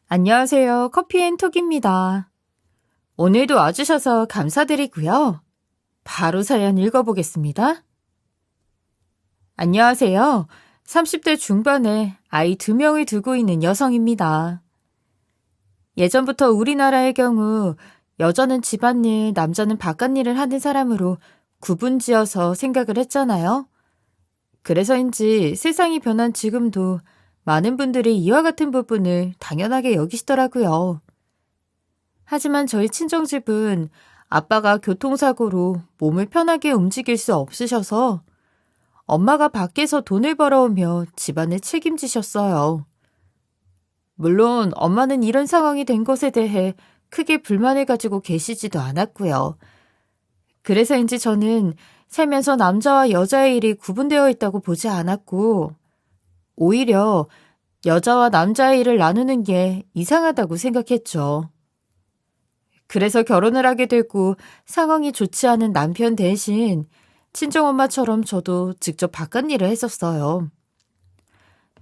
안녕하세요. 커피앤톡입니다. 오늘도 와주셔서 감사드리고요. 바로 사연 읽어보겠습니다. 안녕하세요. 30대 중반에 아이 2명을 두고 있는 여성입니다. 예전부터 우리나라의 경우 여자는 집안일, 남자는 바깥일을 하는 사람으로 구분지어서 생각을 했잖아요. 그래서인지 세상이 변한 지금도 많은 분들이 이와 같은 부분을 당연하게 여기시더라고요. 하지만 저희 친정집은 아빠가 교통사고로 몸을 편하게 움직일 수 없으셔서 엄마가 밖에서 돈을 벌어오며 집안을 책임지셨어요. 물론 엄마는 이런 상황이 된 것에 대해 크게 불만을 가지고 계시지도 않았고요. 그래서인지 저는 살면서 남자와 여자의 일이 구분되어 있다고 보지 않았고 오히려 여자와 남자의 일을 나누는 게 이상하다고 생각했죠. 그래서 결혼을 하게 되고 상황이 좋지 않은 남편 대신 친정엄마처럼 저도 직접 바깥일을 했었어요.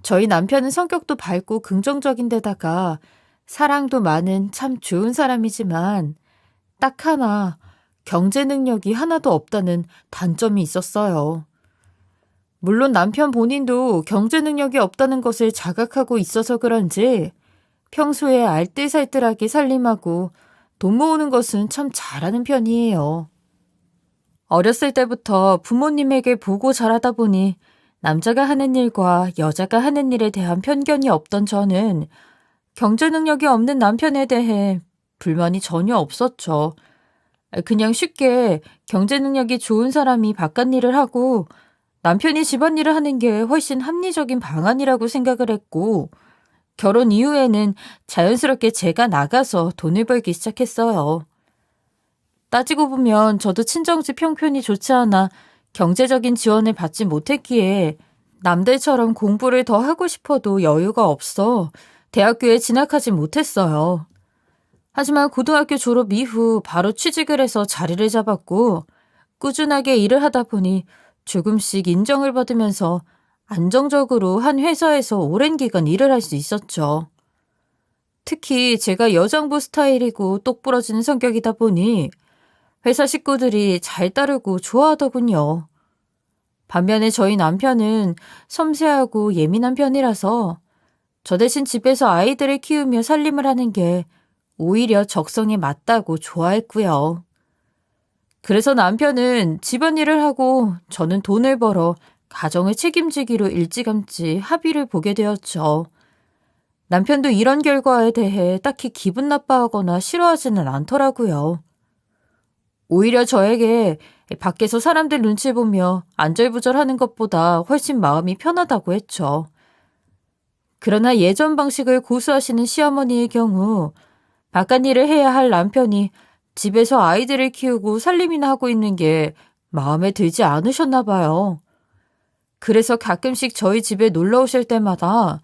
저희 남편은 성격도 밝고 긍정적인 데다가 사랑도 많은 참 좋은 사람이지만 딱 하나 경제 능력이 하나도 없다는 단점이 있었어요. 물론 남편 본인도 경제 능력이 없다는 것을 자각하고 있어서 그런지 평소에 알뜰살뜰하게 살림하고 돈 모으는 것은 참 잘하는 편이에요. 어렸을 때부터 부모님에게 보고 자라다 보니 남자가 하는 일과 여자가 하는 일에 대한 편견이 없던 저는 경제 능력이 없는 남편에 대해 불만이 전혀 없었죠. 그냥 쉽게 경제 능력이 좋은 사람이 바깥일을 하고 남편이 집안일을 하는 게 훨씬 합리적인 방안이라고 생각을 했고 결혼 이후에는 자연스럽게 제가 나가서 돈을 벌기 시작했어요. 따지고 보면 저도 친정집 형편이 좋지 않아 경제적인 지원을 받지 못했기에 남들처럼 공부를 더 하고 싶어도 여유가 없어 대학교에 진학하지 못했어요. 하지만 고등학교 졸업 이후 바로 취직을 해서 자리를 잡았고 꾸준하게 일을 하다 보니 조금씩 인정을 받으면서 안정적으로 한 회사에서 오랜 기간 일을 할 수 있었죠. 특히 제가 여장부 스타일이고 똑부러지는 성격이다 보니 회사 식구들이 잘 따르고 좋아하더군요. 반면에 저희 남편은 섬세하고 예민한 편이라서 저 대신 집에서 아이들을 키우며 살림을 하는 게 오히려 적성에 맞다고 좋아했고요. 그래서 남편은 집안일을 하고 저는 돈을 벌어 가정을 책임지기로 일찌감치 합의를 보게 되었죠. 남편도 이런 결과에 대해 딱히 기분 나빠하거나 싫어하지는 않더라고요. 오히려 저에게 밖에서 사람들 눈치 보며 안절부절하는 것보다 훨씬 마음이 편하다고 했죠. 그러나 예전 방식을 고수하시는 시어머니의 경우 바깥일을 해야 할 남편이 집에서 아이들을 키우고 살림이나 하고 있는 게 마음에 들지 않으셨나 봐요. 그래서 가끔씩 저희 집에 놀러 오실 때마다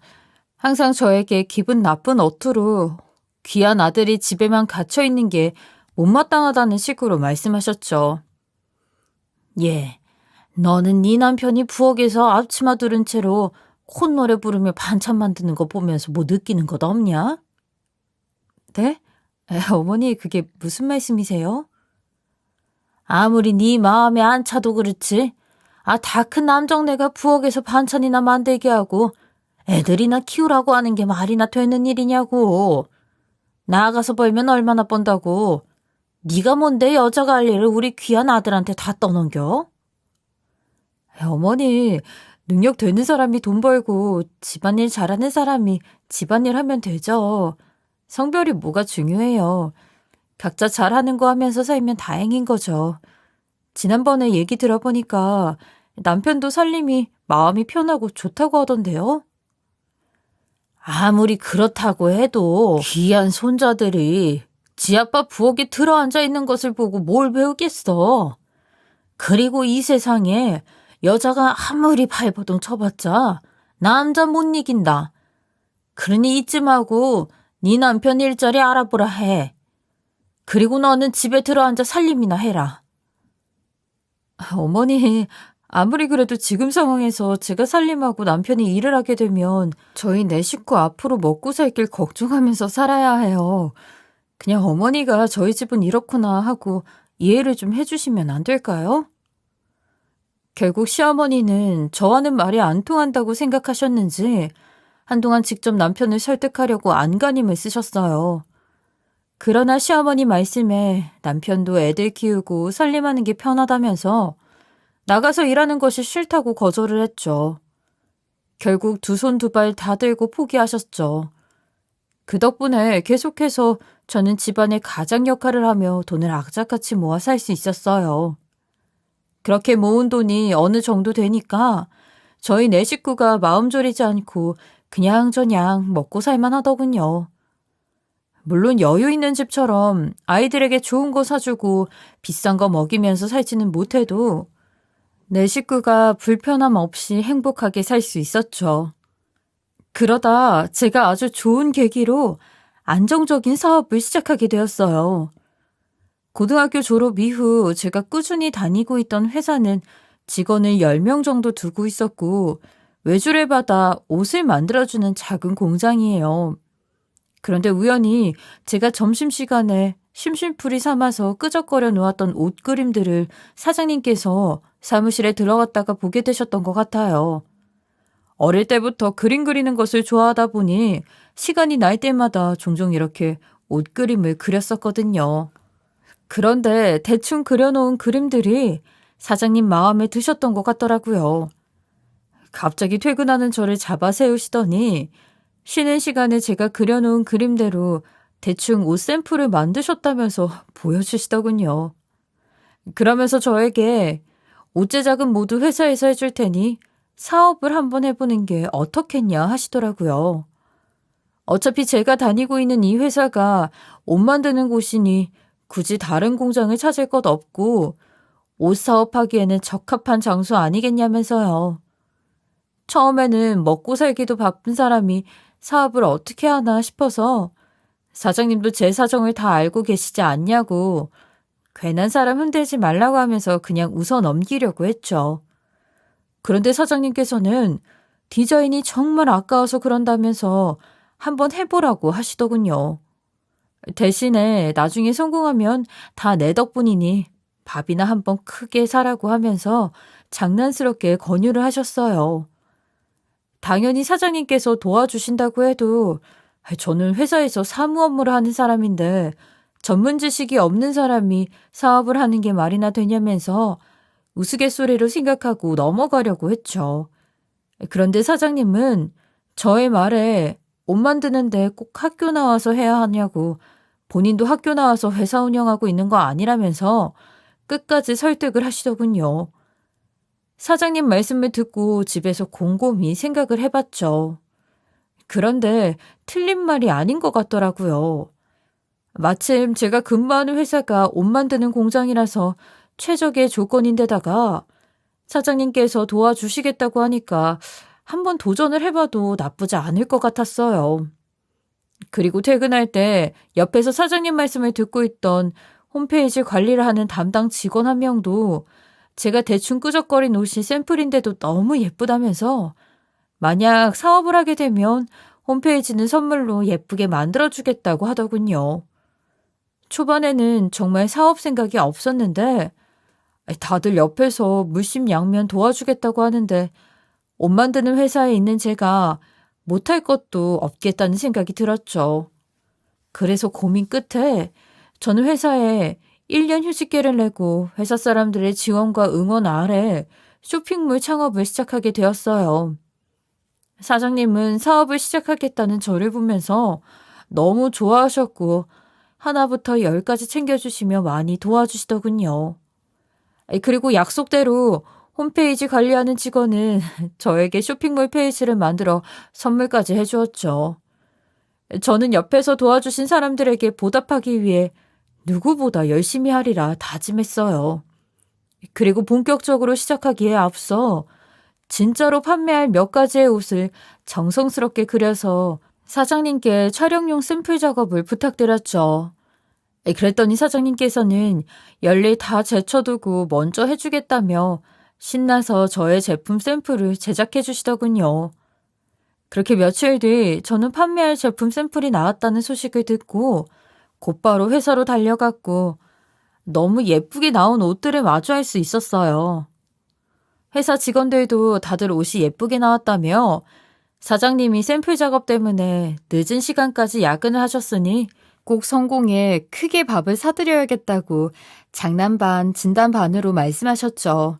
항상 저에게 기분 나쁜 어투로 귀한 아들이 집에만 갇혀 있는 게 못마땅하다는 식으로 말씀하셨죠. 예, 너는 네 남편이 부엌에서 앞치마 두른 채로 콧노래 부르며 반찬 만드는 거 보면서 뭐 느끼는 것 없냐? 네? 어머니 그게 무슨 말씀이세요? 아무리 네 마음에 안 차도 그렇지. 다 큰 남정네가 부엌에서 반찬이나 만들게 하고 애들이나 키우라고 하는 게 말이나 되는 일이냐고. 나가서 벌면 얼마나 번다고. 네가 뭔데 여자가 할 일을 우리 귀한 아들한테 다 떠넘겨? 어머니, 능력 되는 사람이 돈 벌고 집안일 잘하는 사람이 집안일 하면 되죠. 성별이 뭐가 중요해요. 각자 잘하는 거 하면서 살면 다행인 거죠. 지난번에 얘기 들어보니까 남편도 살림이 마음이 편하고 좋다고 하던데요. 아무리 그렇다고 해도 귀한 손자들이 지 아빠 부엌에 들어앉아 있는 것을 보고 뭘 배우겠어. 그리고 이 세상에 여자가 아무리 발버둥 쳐봤자 남자 못 이긴다. 그러니 이쯤하고 네 남편 일자리 알아보라 해. 그리고 너는 집에 들어앉아 살림이나 해라. 어머니, 아무리 그래도 지금 상황에서 제가 살림하고 남편이 일을 하게 되면 저희 네 식구 앞으로 먹고 살 길 걱정하면서 살아야 해요. 그냥 어머니가 저희 집은 이렇구나 하고 이해를 좀 해주시면 안 될까요? 결국 시어머니는 저와는 말이 안 통한다고 생각하셨는지 한동안 직접 남편을 설득하려고 안간힘을 쓰셨어요. 그러나 시어머니 말씀에 남편도 애들 키우고 살림하는 게 편하다면서 나가서 일하는 것이 싫다고 거절을 했죠. 결국 두 손 두 발 다 들고 포기하셨죠. 그 덕분에 계속해서 저는 집안의 가장 역할을 하며 돈을 악착같이 모아 살 수 있었어요. 그렇게 모은 돈이 어느 정도 되니까 저희 네 식구가 마음 졸이지 않고 그냥저냥 먹고 살만 하더군요. 물론 여유 있는 집처럼 아이들에게 좋은 거 사주고 비싼 거 먹이면서 살지는 못해도 내 식구가 불편함 없이 행복하게 살 수 있었죠. 그러다 제가 아주 좋은 계기로 안정적인 사업을 시작하게 되었어요. 고등학교 졸업 이후 제가 꾸준히 다니고 있던 회사는 직원을 10명 정도 두고 있었고 외주를 받아 옷을 만들어주는 작은 공장이에요. 그런데 우연히 제가 점심시간에 심심풀이 삼아서 끄적거려 놓았던 옷 그림들을 사장님께서 사무실에 들어갔다가 보게 되셨던 것 같아요. 어릴 때부터 그림 그리는 것을 좋아하다 보니 시간이 날 때마다 종종 이렇게 옷 그림을 그렸었거든요. 그런데 대충 그려놓은 그림들이 사장님 마음에 드셨던 것 같더라고요. 갑자기 퇴근하는 저를 잡아 세우시더니 쉬는 시간에 제가 그려놓은 그림대로 대충 옷 샘플을 만드셨다면서 보여주시더군요. 그러면서 저에게 옷 제작은 모두 회사에서 해줄 테니 사업을 한번 해보는 게 어떻겠냐 하시더라고요. 어차피 제가 다니고 있는 이 회사가 옷 만드는 곳이니 굳이 다른 공장을 찾을 것 없고 옷 사업하기에는 적합한 장소 아니겠냐면서요. 처음에는 먹고 살기도 바쁜 사람이 사업을 어떻게 하나 싶어서 사장님도 제 사정을 다 알고 계시지 않냐고 괜한 사람 흔들지 말라고 하면서 그냥 웃어 넘기려고 했죠. 그런데 사장님께서는 디자인이 정말 아까워서 그런다면서 한번 해보라고 하시더군요. 대신에 나중에 성공하면 다 내 덕분이니 밥이나 한번 크게 사라고 하면서 장난스럽게 권유를 하셨어요. 당연히 사장님께서 도와주신다고 해도 저는 회사에서 사무 업무를 하는 사람인데 전문 지식이 없는 사람이 사업을 하는 게 말이나 되냐면서 우스갯소리로 생각하고 넘어가려고 했죠. 그런데 사장님은 저의 말에 옷 만드는데 꼭 학교 나와서 해야 하냐고 본인도 학교 나와서 회사 운영하고 있는 거 아니라면서 끝까지 설득을 하시더군요. 사장님 말씀을 듣고 집에서 곰곰이 생각을 해봤죠. 그런데 틀린 말이 아닌 것 같더라고요. 마침 제가 근무하는 회사가 옷 만드는 공장이라서 최적의 조건인데다가 사장님께서 도와주시겠다고 하니까 한번 도전을 해봐도 나쁘지 않을 것 같았어요. 그리고 퇴근할 때 옆에서 사장님 말씀을 듣고 있던 홈페이지 관리를 하는 담당 직원 한 명도 제가 대충 끄적거린 옷이 샘플인데도 너무 예쁘다면서 만약 사업을 하게 되면 홈페이지는 선물로 예쁘게 만들어주겠다고 하더군요. 초반에는 정말 사업 생각이 없었는데 다들 옆에서 물심양면 도와주겠다고 하는데 옷 만드는 회사에 있는 제가 못할 것도 없겠다는 생각이 들었죠. 그래서 고민 끝에 저는 회사에 1년 휴직계를 내고 회사 사람들의 지원과 응원 아래 쇼핑몰 창업을 시작하게 되었어요. 사장님은 사업을 시작하겠다는 저를 보면서 너무 좋아하셨고 하나부터 10까지 챙겨주시며 많이 도와주시더군요. 그리고 약속대로 홈페이지 관리하는 직원은 저에게 쇼핑몰 페이지를 만들어 선물까지 해주었죠. 저는 옆에서 도와주신 사람들에게 보답하기 위해 누구보다 열심히 하리라 다짐했어요. 그리고 본격적으로 시작하기에 앞서 진짜로 판매할 몇 가지의 옷을 정성스럽게 그려서 사장님께 촬영용 샘플 작업을 부탁드렸죠. 그랬더니 사장님께서는 열일 다 제쳐두고 먼저 해주겠다며 신나서 저의 제품 샘플을 제작해 주시더군요. 그렇게 며칠 뒤 저는 판매할 제품 샘플이 나왔다는 소식을 듣고 곧바로 회사로 달려갔고 너무 예쁘게 나온 옷들을 마주할 수 있었어요. 회사 직원들도 다들 옷이 예쁘게 나왔다며 사장님이 샘플 작업 때문에 늦은 시간까지 야근을 하셨으니 꼭 성공에 크게 밥을 사드려야겠다고 장난 반 진담 반으로 말씀하셨죠.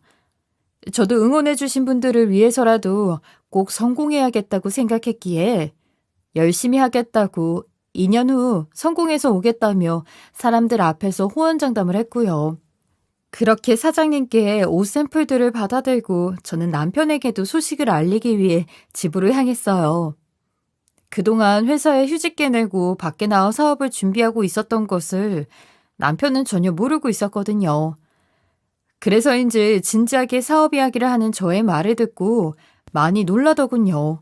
저도 응원해주신 분들을 위해서라도 꼭 성공해야겠다고 생각했기에 열심히 하겠다고 2년 후 성공해서 오겠다며 사람들 앞에서 호언장담을 했고요. 그렇게 사장님께 옷 샘플들을 받아들고 저는 남편에게도 소식을 알리기 위해 집으로 향했어요. 그동안 회사에 휴직계 내고 밖에 나와 사업을 준비하고 있었던 것을 남편은 전혀 모르고 있었거든요. 그래서인지 진지하게 사업 이야기를 하는 저의 말을 듣고 많이 놀라더군요.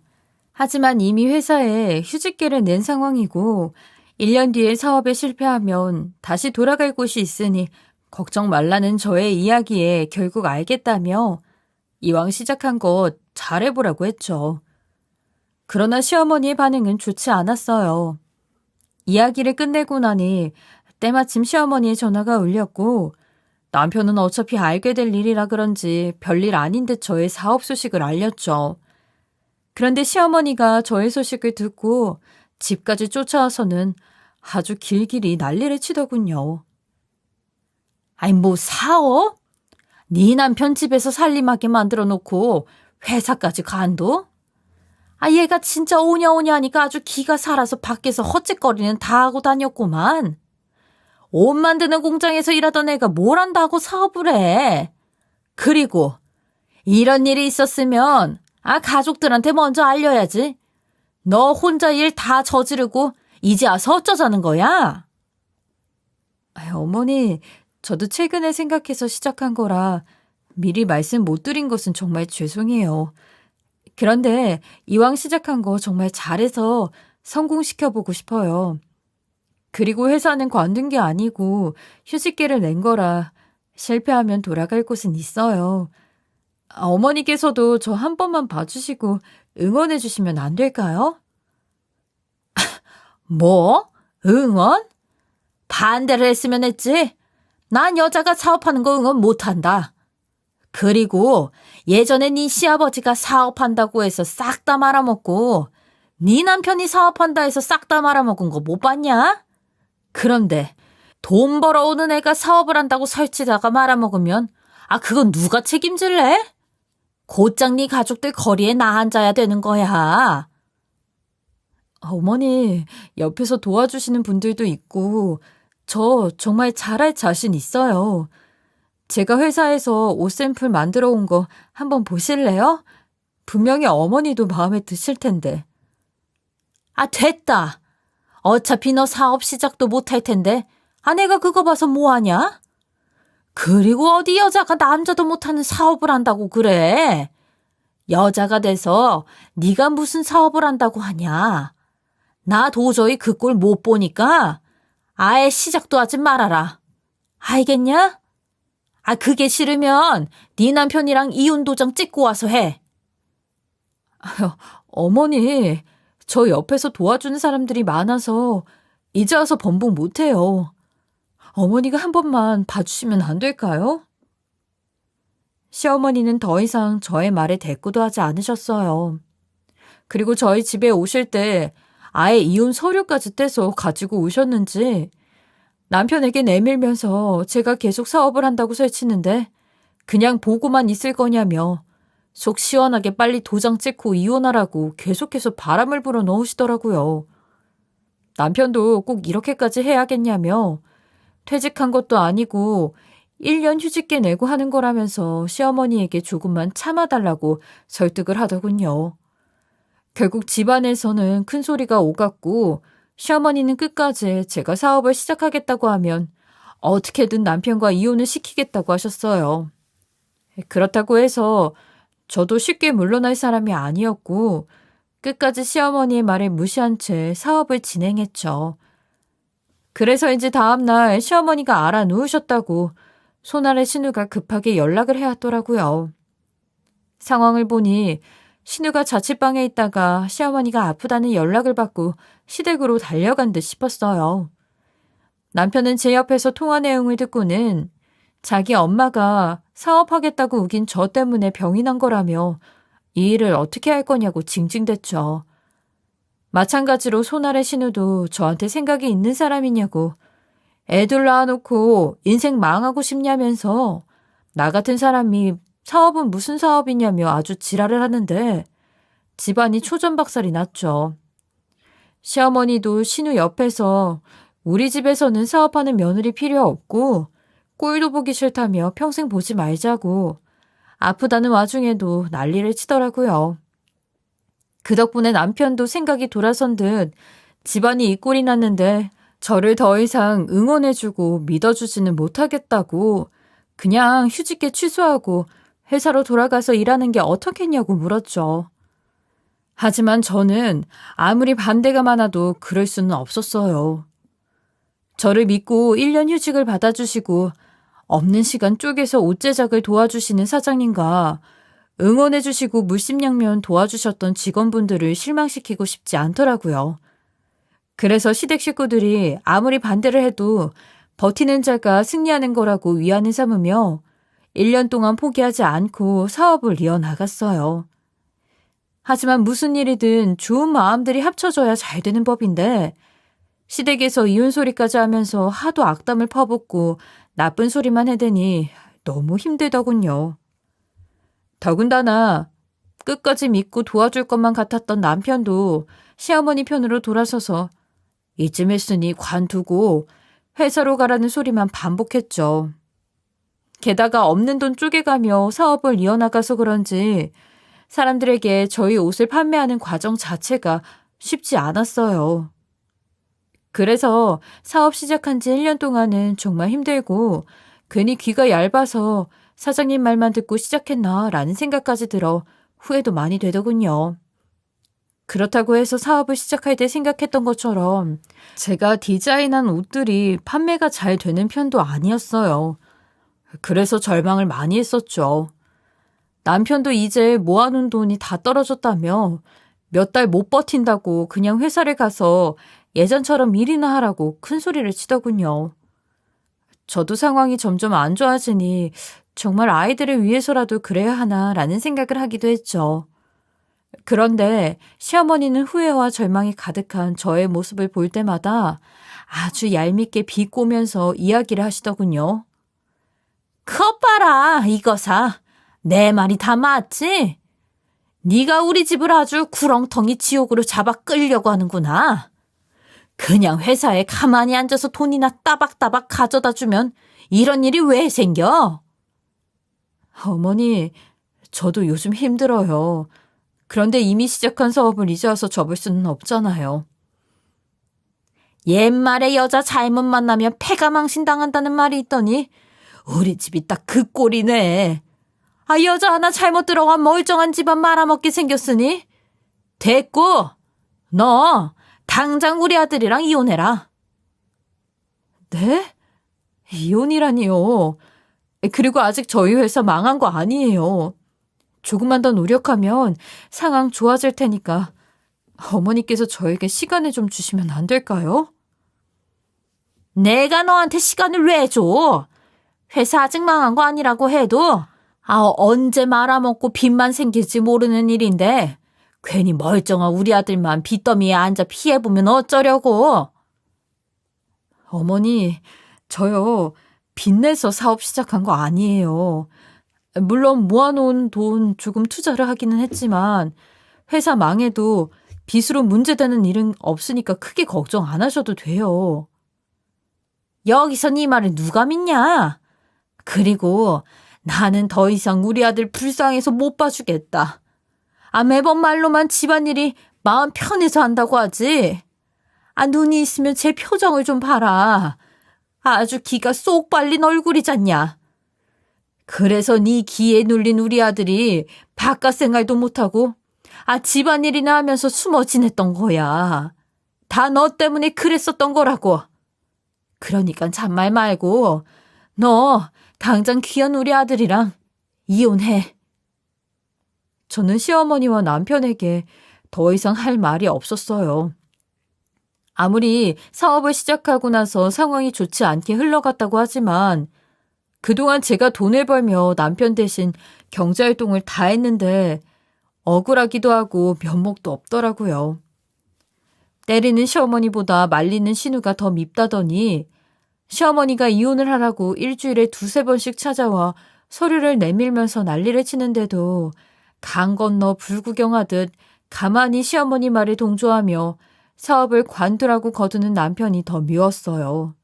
하지만 이미 회사에 휴직계를 낸 상황이고 1년 뒤에 사업에 실패하면 다시 돌아갈 곳이 있으니 걱정 말라는 저의 이야기에 결국 알겠다며 이왕 시작한 것 잘해보라고 했죠. 그러나 시어머니의 반응은 좋지 않았어요. 이야기를 끝내고 나니 때마침 시어머니의 전화가 울렸고 남편은 어차피 알게 될 일이라 그런지 별일 아닌 듯 저의 사업 소식을 알렸죠. 그런데 시어머니가 저의 소식을 듣고 집까지 쫓아와서는 아주 길길이 난리를 치더군요. 아니 뭐 사업? 네 남편 집에서 살림하게 만들어 놓고 회사까지 간도? 아 얘가 진짜 오냐오냐 하니까 아주 기가 살아서 밖에서 헛짓거리는 다 하고 다녔구만. 옷 만드는 공장에서 일하던 애가 뭘 한다고 사업을 해. 그리고 이런 일이 있었으면 가족들한테 먼저 알려야지. 너 혼자 일 다 저지르고 이제 와서 어쩌자는 거야? 어머니, 저도 최근에 생각해서 시작한 거라 미리 말씀 못 드린 것은 정말 죄송해요. 그런데 이왕 시작한 거 정말 잘해서 성공시켜보고 싶어요. 그리고 회사는 관둔 게 아니고 휴직계를 낸 거라 실패하면 돌아갈 곳은 있어요. 어머니께서도 저 한 번만 봐주시고 응원해 주시면 안 될까요? 뭐? 응원? 반대를 했으면 했지. 난 여자가 사업하는 거 응원 못한다. 그리고 예전에 네 시아버지가 사업한다고 해서 싹 다 말아먹고 네 남편이 사업한다 해서 싹 다 말아먹은 거 못 봤냐? 그런데 돈 벌어오는 애가 사업을 한다고 설치다가 말아먹으면 그건 누가 책임질래? 곧장 네 가족들 거리에 나 앉아야 되는 거야. 어머니, 옆에서 도와주시는 분들도 있고 저 정말 잘할 자신 있어요. 제가 회사에서 옷 샘플 만들어 온 거 한번 보실래요? 분명히 어머니도 마음에 드실 텐데. 됐다. 어차피 너 사업 시작도 못할 텐데 내가 그거 봐서 뭐하냐? 그리고 어디 여자가 남자도 못하는 사업을 한다고 그래. 여자가 돼서 네가 무슨 사업을 한다고 하냐. 나 도저히 그 꼴 못 보니까 아예 시작도 하지 말아라. 알겠냐? 그게 싫으면 네 남편이랑 이혼 도장 찍고 와서 해. 어머니, 저 옆에서 도와주는 사람들이 많아서 이제 와서 번복 못해요. 어머니가 한 번만 봐주시면 안 될까요? 시어머니는 더 이상 저의 말에 대꾸도 하지 않으셨어요. 그리고 저희 집에 오실 때 아예 이혼 서류까지 떼서 가지고 오셨는지 남편에게 내밀면서 제가 계속 사업을 한다고 설치는데 그냥 보고만 있을 거냐며 속 시원하게 빨리 도장 찍고 이혼하라고 계속해서 바람을 불어 넣으시더라고요. 남편도 꼭 이렇게까지 해야겠냐며 퇴직한 것도 아니고 1년 휴직계 내고 하는 거라면서 시어머니에게 조금만 참아달라고 설득을 하더군요. 결국 집안에서는 큰 소리가 오갔고 시어머니는 끝까지 제가 사업을 시작하겠다고 하면 어떻게든 남편과 이혼을 시키겠다고 하셨어요. 그렇다고 해서 저도 쉽게 물러날 사람이 아니었고 끝까지 시어머니의 말을 무시한 채 사업을 진행했죠. 그래서인지 다음날 시어머니가 알아 누우셨다고 손아래 신우가 급하게 연락을 해왔더라고요. 상황을 보니 신우가 자취방에 있다가 시어머니가 아프다는 연락을 받고 시댁으로 달려간 듯 싶었어요. 남편은 제 옆에서 통화 내용을 듣고는 자기 엄마가 사업하겠다고 우긴 저 때문에 병이 난 거라며 이 일을 어떻게 할 거냐고 징징댔죠. 마찬가지로 손아래 신우도 저한테 생각이 있는 사람이냐고 애들 낳아놓고 인생 망하고 싶냐면서 나 같은 사람이 사업은 무슨 사업이냐며 아주 지랄을 하는데 집안이 초전박살이 났죠. 시어머니도 신우 옆에서 우리 집에서는 사업하는 며느리 필요 없고 꼴도 보기 싫다며 평생 보지 말자고 아프다는 와중에도 난리를 치더라고요. 그 덕분에 남편도 생각이 돌아선 듯 집안이 이 꼴이 났는데 저를 더 이상 응원해주고 믿어주지는 못하겠다고 그냥 휴직계 취소하고 회사로 돌아가서 일하는 게 어떻겠냐고 물었죠. 하지만 저는 아무리 반대가 많아도 그럴 수는 없었어요. 저를 믿고 1년 휴직을 받아주시고 없는 시간 쪼개서 옷 제작을 도와주시는 사장님과 응원해주시고 물심양면 도와주셨던 직원분들을 실망시키고 싶지 않더라고요. 그래서 시댁 식구들이 아무리 반대를 해도 버티는 자가 승리하는 거라고 위안을 삼으며 1년 동안 포기하지 않고 사업을 이어나갔어요. 하지만 무슨 일이든 좋은 마음들이 합쳐져야 잘 되는 법인데 시댁에서 이혼 소리까지 하면서 하도 악담을 퍼붓고 나쁜 소리만 해대니 너무 힘들더군요. 더군다나 끝까지 믿고 도와줄 것만 같았던 남편도 시어머니 편으로 돌아서서 이쯤 했으니 관두고 회사로 가라는 소리만 반복했죠. 게다가 없는 돈 쪼개가며 사업을 이어나가서 그런지 사람들에게 저희 옷을 판매하는 과정 자체가 쉽지 않았어요. 그래서 사업 시작한 지 1년 동안은 정말 힘들고 괜히 귀가 얇아서 사장님 말만 듣고 시작했나 라는 생각까지 들어 후회도 많이 되더군요. 그렇다고 해서 사업을 시작할 때 생각했던 것처럼 제가 디자인한 옷들이 판매가 잘 되는 편도 아니었어요. 그래서 절망을 많이 했었죠. 남편도 이제 모아놓은 돈이 다 떨어졌다며 몇 달 못 버틴다고 그냥 회사를 가서 예전처럼 일이나 하라고 큰 소리를 치더군요. 저도 상황이 점점 안 좋아지니 정말 아이들을 위해서라도 그래야 하나라는 생각을 하기도 했죠. 그런데 시어머니는 후회와 절망이 가득한 저의 모습을 볼 때마다 아주 얄밉게 비꼬면서 이야기를 하시더군요. 그것 봐라, 이거사. 내 말이 다 맞지? 네가 우리 집을 아주 구렁텅이 지옥으로 잡아 끌려고 하는구나. 그냥 회사에 가만히 앉아서 돈이나 따박따박 가져다 주면 이런 일이 왜 생겨? 어머니, 저도 요즘 힘들어요. 그런데 이미 시작한 사업을 이제 와서 접을 수는 없잖아요. 옛말에 여자 잘못 만나면 패가 망신당한다는 말이 있더니 우리 집이 딱 그 꼴이네. 여자 하나 잘못 들어가 멀쩡한 집안 말아먹게 생겼으니 됐고 너 당장 우리 아들이랑 이혼해라. 네? 이혼이라니요. 그리고 아직 저희 회사 망한 거 아니에요. 조금만 더 노력하면 상황 좋아질 테니까 어머니께서 저에게 시간을 좀 주시면 안 될까요? 내가 너한테 시간을 왜 줘? 회사 아직 망한 거 아니라고 해도 언제 말아먹고 빚만 생길지 모르는 일인데 괜히 멀쩡한 우리 아들만 빚더미에 앉아 피해보면 어쩌려고. 어머니, 저요 빚내서 사업 시작한 거 아니에요. 물론 모아놓은 돈 조금 투자를 하기는 했지만 회사 망해도 빚으로 문제되는 일은 없으니까 크게 걱정 안 하셔도 돼요. 여기서 네 말을 누가 믿냐? 그리고 나는 더 이상 우리 아들 불쌍해서 못 봐주겠다. 매번 말로만 집안일이 마음 편해서 한다고 하지. 눈이 있으면 제 표정을 좀 봐라. 아주 기가 쏙 빨린 얼굴이잖냐. 그래서 네 기에 눌린 우리 아들이 바깥 생활도 못하고 집안일이나 하면서 숨어 지냈던 거야. 다 너 때문에 그랬었던 거라고. 그러니까 잔말 말고 너 당장 귀한 우리 아들이랑 이혼해. 저는 시어머니와 남편에게 더 이상 할 말이 없었어요. 아무리 사업을 시작하고 나서 상황이 좋지 않게 흘러갔다고 하지만 그동안 제가 돈을 벌며 남편 대신 경제활동을 다 했는데 억울하기도 하고 면목도 없더라고요. 때리는 시어머니보다 말리는 신우가 더 밉다더니 시어머니가 이혼을 하라고 일주일에 두세 번씩 찾아와 서류를 내밀면서 난리를 치는데도 강 건너 불구경하듯 가만히 시어머니 말에 동조하며 사업을 관두라고 거두는 남편이 더 미웠어요.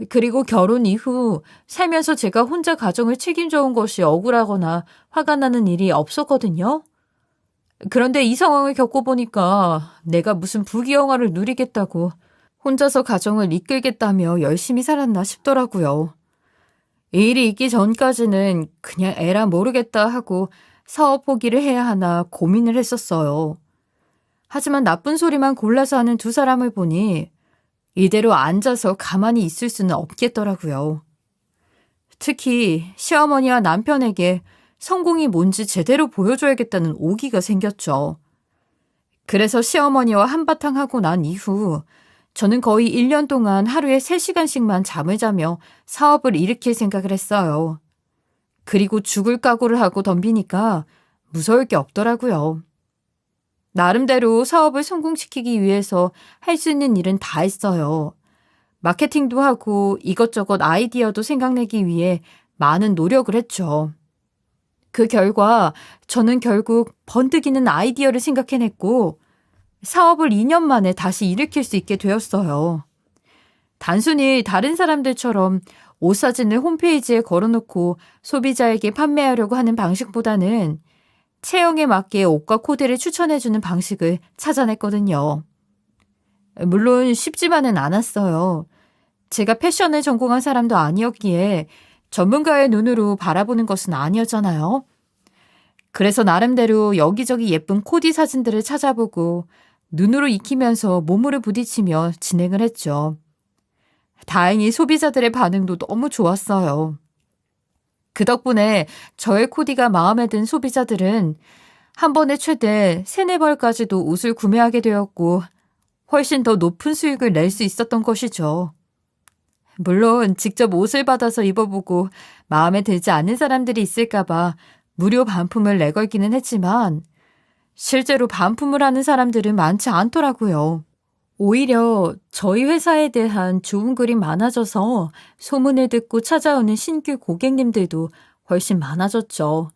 그리고 결혼 이후 살면서 제가 혼자 가정을 책임져 온 것이 억울하거나 화가 나는 일이 없었거든요. 그런데 이 상황을 겪어보니까 내가 무슨 부귀영화를 누리겠다고 혼자서 가정을 이끌겠다며 열심히 살았나 싶더라고요. 이 일이 있기 전까지는 그냥 에라 모르겠다 하고 사업 포기를 해야 하나 고민을 했었어요. 하지만 나쁜 소리만 골라서 하는 두 사람을 보니 이대로 앉아서 가만히 있을 수는 없겠더라고요. 특히 시어머니와 남편에게 성공이 뭔지 제대로 보여줘야겠다는 오기가 생겼죠. 그래서 시어머니와 한바탕 하고 난 이후 저는 거의 1년 동안 하루에 3시간씩만 잠을 자며 사업을 일으킬 생각을 했어요. 그리고 죽을 각오를 하고 덤비니까 무서울 게 없더라고요. 나름대로 사업을 성공시키기 위해서 할 수 있는 일은 다 했어요. 마케팅도 하고 이것저것 아이디어도 생각내기 위해 많은 노력을 했죠. 그 결과 저는 결국 번뜩이는 아이디어를 생각해냈고 사업을 2년 만에 다시 일으킬 수 있게 되었어요. 단순히 다른 사람들처럼 옷 사진을 홈페이지에 걸어놓고 소비자에게 판매하려고 하는 방식보다는 체형에 맞게 옷과 코디를 추천해주는 방식을 찾아냈거든요. 물론 쉽지만은 않았어요. 제가 패션을 전공한 사람도 아니었기에 전문가의 눈으로 바라보는 것은 아니었잖아요. 그래서 나름대로 여기저기 예쁜 코디 사진들을 찾아보고 눈으로 익히면서 몸으로 부딪히며 진행을 했죠. 다행히 소비자들의 반응도 너무 좋았어요. 그 덕분에 저의 코디가 마음에 든 소비자들은 한 번에 최대 3-4벌까지도 옷을 구매하게 되었고 훨씬 더 높은 수익을 낼 수 있었던 것이죠. 물론 직접 옷을 받아서 입어보고 마음에 들지 않는 사람들이 있을까봐 무료 반품을 내걸기는 했지만 실제로 반품을 하는 사람들은 많지 않더라고요. 오히려 저희 회사에 대한 좋은 글이 많아져서 소문을 듣고 찾아오는 신규 고객님들도 훨씬 많아졌죠.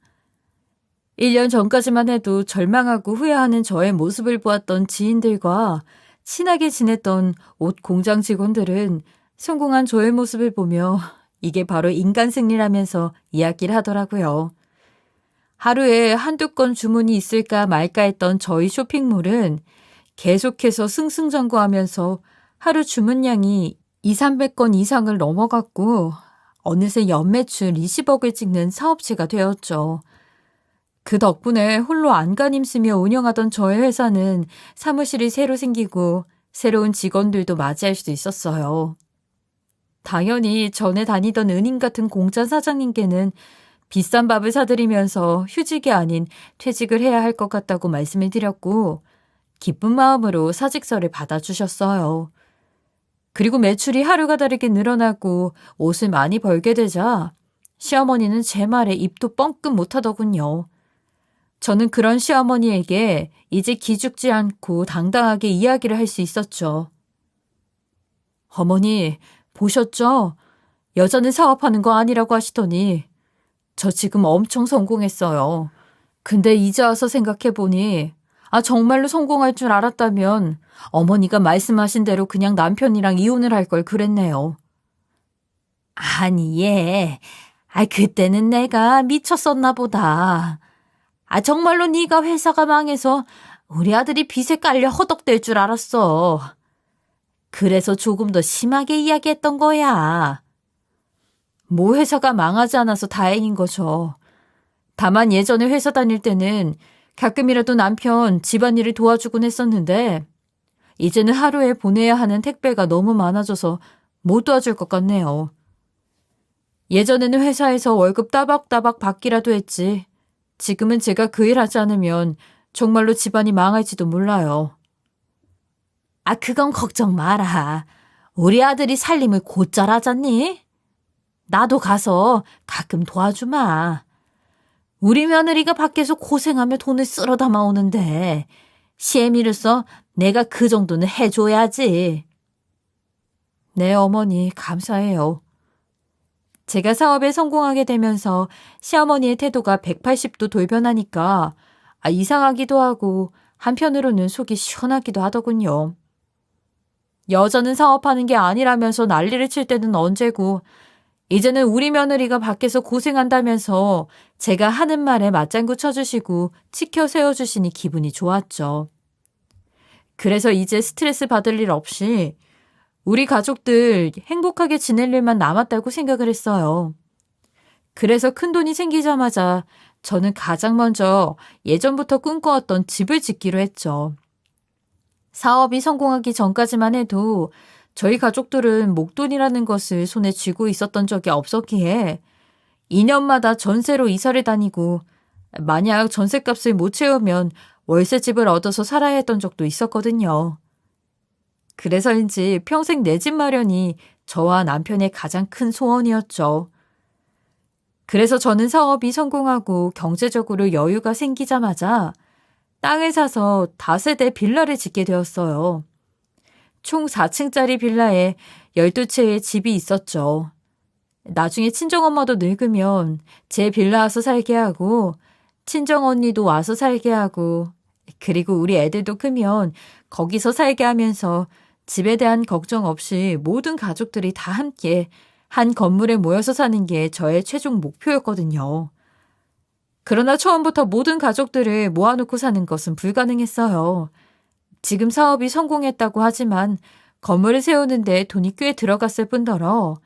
1년 전까지만 해도 절망하고 후회하는 저의 모습을 보았던 지인들과 친하게 지냈던 옷 공장 직원들은 성공한 저의 모습을 보며 이게 바로 인간 승리라면서 이야기를 하더라고요. 하루에 한두 건 주문이 있을까 말까 했던 저희 쇼핑몰은 계속해서 승승장구하면서 하루 주문량이 200-300건 이상을 넘어갔고 어느새 연매출 20억을 찍는 사업체가 되었죠. 그 덕분에 홀로 안간힘 쓰며 운영하던 저의 회사는 사무실이 새로 생기고 새로운 직원들도 맞이할 수 있었어요. 당연히 전에 다니던 은인 같은 공짜 사장님께는 비싼 밥을 사드리면서 휴직이 아닌 퇴직을 해야 할 것 같다고 말씀을 드렸고 기쁜 마음으로 사직서를 받아주셨어요. 그리고 매출이 하루가 다르게 늘어나고 옷을 많이 벌게 되자 시어머니는 제 말에 입도 뻥끗 못하더군요. 저는 그런 시어머니에게 이제 기죽지 않고 당당하게 이야기를 할 수 있었죠. 어머니, 보셨죠? 여자는 사업하는 거 아니라고 하시더니 저 지금 엄청 성공했어요. 근데 이제 와서 생각해보니 정말로 성공할 줄 알았다면 어머니가 말씀하신 대로 그냥 남편이랑 이혼을 할 걸 그랬네요. 아니, 얘. 그때는 내가 미쳤었나 보다. 정말로 네가 회사가 망해서 우리 아들이 빚에 깔려 허덕댈 줄 알았어. 그래서 조금 더 심하게 이야기했던 거야. 모 회사가 망하지 않아서 다행인 거죠. 다만 예전에 회사 다닐 때는 가끔이라도 남편 집안일을 도와주곤 했었는데 이제는 하루에 보내야 하는 택배가 너무 많아져서 못 도와줄 것 같네요. 예전에는 회사에서 월급 따박따박 받기라도 했지. 지금은 제가 그 일 하지 않으면 정말로 집안이 망할지도 몰라요. 그건 걱정 마라. 우리 아들이 살림을 곧잘 하잖니? 나도 가서 가끔 도와주마. 우리 며느리가 밖에서 고생하며 돈을 쓸어 담아오는데 시애미로서 내가 그 정도는 해줘야지. 네, 어머니, 감사해요. 제가 사업에 성공하게 되면서 시어머니의 태도가 180도 돌변하니까 이상하기도 하고 한편으로는 속이 시원하기도 하더군요. 여자는 사업하는 게 아니라면서 난리를 칠 때는 언제고 이제는 우리 며느리가 밖에서 고생한다면서 제가 하는 말에 맞장구 쳐주시고 치켜 세워주시니 기분이 좋았죠. 그래서 이제 스트레스 받을 일 없이 우리 가족들 행복하게 지낼 일만 남았다고 생각을 했어요. 그래서 큰돈이 생기자마자 저는 가장 먼저 예전부터 꿈꿔왔던 집을 짓기로 했죠. 사업이 성공하기 전까지만 해도 저희 가족들은 목돈이라는 것을 손에 쥐고 있었던 적이 없었기에 2년마다 전세로 이사를 다니고 만약 전세값을 못 채우면 월세집을 얻어서 살아야 했던 적도 있었거든요. 그래서인지 평생 내 집 마련이 저와 남편의 가장 큰 소원이었죠. 그래서 저는 사업이 성공하고 경제적으로 여유가 생기자마자 땅을 사서 다세대 빌라를 짓게 되었어요. 총 4층짜리 빌라에 12채의 집이 있었죠. 나중에 친정엄마도 늙으면 제 빌라 와서 살게 하고 친정언니도 와서 살게 하고 그리고 우리 애들도 크면 거기서 살게 하면서 집에 대한 걱정 없이 모든 가족들이 다 함께 한 건물에 모여서 사는 게 저의 최종 목표였거든요. 그러나 처음부터 모든 가족들을 모아놓고 사는 것은 불가능했어요. 지금 사업이 성공했다고 하지만 건물을 세우는데 돈이 꽤 들어갔을 뿐더러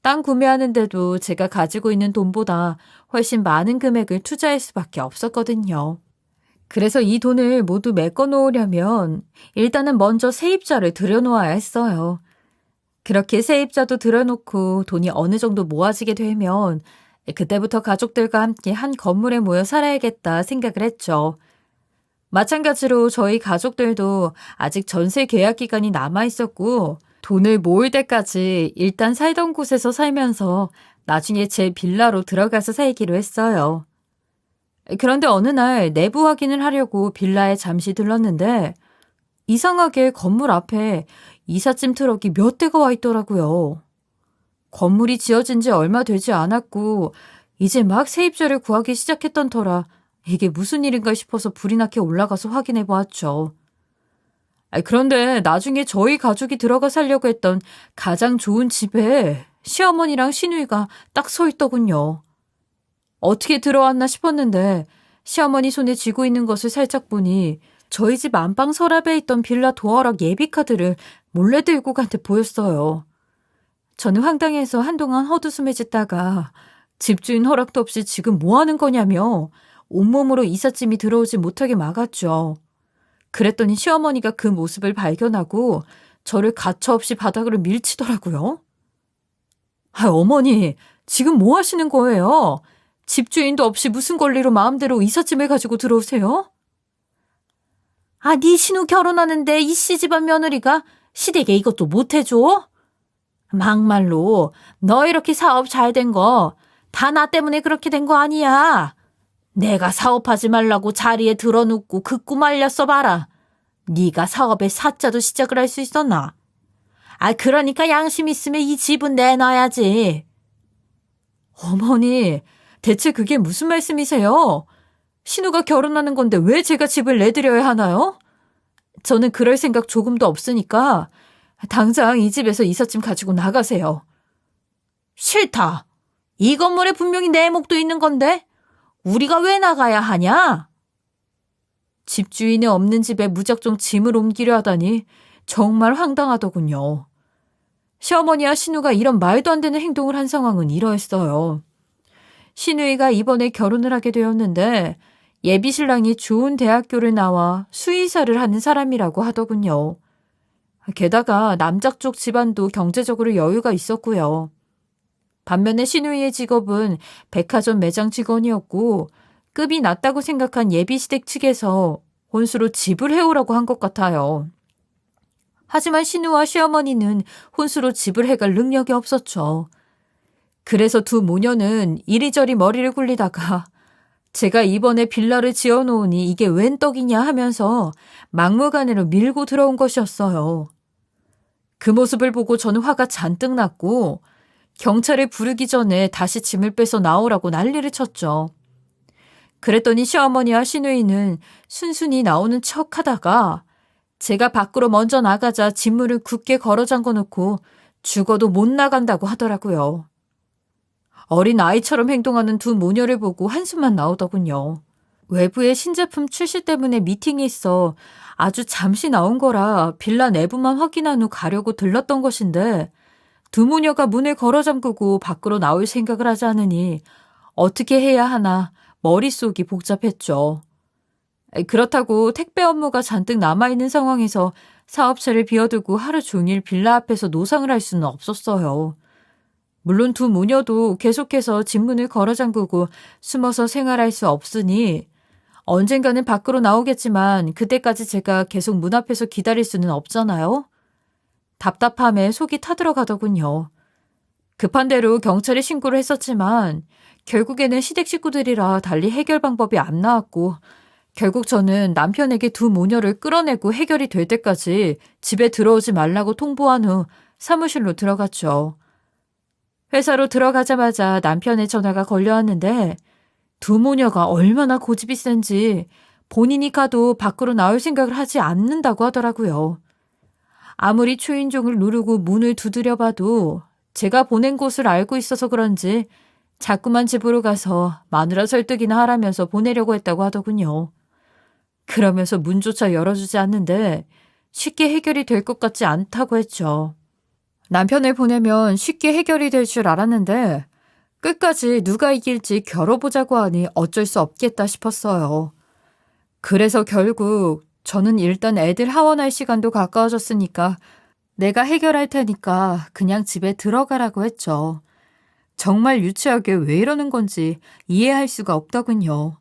땅 구매하는데도 제가 가지고 있는 돈보다 훨씬 많은 금액을 투자할 수밖에 없었거든요. 그래서 이 돈을 모두 메꿔 놓으려면 일단은 먼저 세입자를 들여놓아야 했어요. 그렇게 세입자도 들여놓고 돈이 어느 정도 모아지게 되면 그때부터 가족들과 함께 한 건물에 모여 살아야겠다 생각을 했죠. 마찬가지로 저희 가족들도 아직 전세 계약 기간이 남아 있었고 돈을 모을 때까지 일단 살던 곳에서 살면서 나중에 제 빌라로 들어가서 살기로 했어요. 그런데 어느 날 내부 확인을 하려고 빌라에 잠시 들렀는데 이상하게 건물 앞에 이삿짐 트럭이 몇 대가 와 있더라고요. 건물이 지어진 지 얼마 되지 않았고 이제 막 세입자를 구하기 시작했던 터라 이게 무슨 일인가 싶어서 불이 나게 올라가서 확인해 보았죠. 그런데 나중에 저희 가족이 들어가 살려고 했던 가장 좋은 집에 시어머니랑 시누이가 딱 서 있더군요. 어떻게 들어왔나 싶었는데 시어머니 손에 쥐고 있는 것을 살짝 보니 저희 집 안방 서랍에 있던 빌라 도어락 예비카드를 몰래 들고 간 듯 보였어요. 저는 황당해서 한동안 헛웃음을 짓다가 집주인 허락도 없이 지금 뭐 하는 거냐며 온몸으로 이삿짐이 들어오지 못하게 막았죠. 그랬더니 시어머니가 그 모습을 발견하고 저를 가차없이 바닥으로 밀치더라고요. 어머니, 지금 뭐 하시는 거예요? 집주인도 없이 무슨 권리로 마음대로 이삿짐을 가지고 들어오세요? 네 신우 결혼하는데 이 씨집안 며느리가 시댁에 이것도 못해줘? 막말로 너 이렇게 사업 잘 된 거 다 나 때문에 그렇게 된 거 아니야. 내가 사업하지 말라고 자리에 들어눕고 극구 말렸어 봐라. 네가 사업에 사자도 시작을 할 수 있었나? 그러니까 양심 있으면 이 집은 내놔야지. 어머니, 대체 그게 무슨 말씀이세요? 신우가 결혼하는 건데 왜 제가 집을 내드려야 하나요? 저는 그럴 생각 조금도 없으니까 당장 이 집에서 이삿짐 가지고 나가세요. 싫다. 이 건물에 분명히 내 목도 있는 건데 우리가 왜 나가야 하냐? 집주인이 없는 집에 무작정 짐을 옮기려 하다니 정말 황당하더군요. 시어머니와 신우가 이런 말도 안 되는 행동을 한 상황은 이러했어요. 신우이가 이번에 결혼을 하게 되었는데 예비신랑이 좋은 대학교를 나와 수의사를 하는 사람이라고 하더군요. 게다가 남자 쪽 집안도 경제적으로 여유가 있었고요. 반면에 신우이의 직업은 백화점 매장 직원이었고 급이 낮다고 생각한 예비시댁 측에서 혼수로 집을 해오라고 한 것 같아요. 하지만 신우와 시어머니는 혼수로 집을 해갈 능력이 없었죠. 그래서 두 모녀는 이리저리 머리를 굴리다가 제가 이번에 빌라를 지어놓으니 이게 웬 떡이냐 하면서 막무가내로 밀고 들어온 것이었어요. 그 모습을 보고 저는 화가 잔뜩 났고 경찰을 부르기 전에 다시 짐을 빼서 나오라고 난리를 쳤죠. 그랬더니 시어머니와 시누이는 순순히 나오는 척 하다가 제가 밖으로 먼저 나가자 짐물을 굳게 걸어 잠궈 놓고 죽어도 못 나간다고 하더라고요. 어린 아이처럼 행동하는 두 모녀를 보고 한숨만 나오더군요. 외부에 신제품 출시 때문에 미팅이 있어 아주 잠시 나온 거라 빌라 내부만 확인한 후 가려고 들렀던 것인데 두 모녀가 문을 걸어 잠그고 밖으로 나올 생각을 하지 않으니 어떻게 해야 하나 머릿속이 복잡했죠. 그렇다고 택배 업무가 잔뜩 남아있는 상황에서 사업체를 비워두고 하루 종일 빌라 앞에서 노상을 할 수는 없었어요. 물론 두 모녀도 계속해서 집문을 걸어 잠그고 숨어서 생활할 수 없으니 언젠가는 밖으로 나오겠지만 그때까지 제가 계속 문 앞에서 기다릴 수는 없잖아요. 답답함에 속이 타들어가더군요. 급한 대로 경찰에 신고를 했었지만 결국에는 시댁 식구들이라 달리 해결 방법이 안 나왔고 결국 저는 남편에게 두 모녀를 끌어내고 해결이 될 때까지 집에 들어오지 말라고 통보한 후 사무실로 들어갔죠. 회사로 들어가자마자 남편의 전화가 걸려왔는데 두 모녀가 얼마나 고집이 센지 본인이 가도 밖으로 나올 생각을 하지 않는다고 하더라고요. 아무리 초인종을 누르고 문을 두드려봐도 제가 보낸 곳을 알고 있어서 그런지 자꾸만 집으로 가서 마누라 설득이나 하라면서 보내려고 했다고 하더군요. 그러면서 문조차 열어주지 않는데 쉽게 해결이 될 것 같지 않다고 했죠. 남편을 보내면 쉽게 해결이 될 줄 알았는데 끝까지 누가 이길지 겨뤄보자고 하니 어쩔 수 없겠다 싶었어요. 그래서 결국 저는 일단 애들 하원할 시간도 가까워졌으니까 내가 해결할 테니까 그냥 집에 들어가라고 했죠. 정말 유치하게 왜 이러는 건지 이해할 수가 없더군요.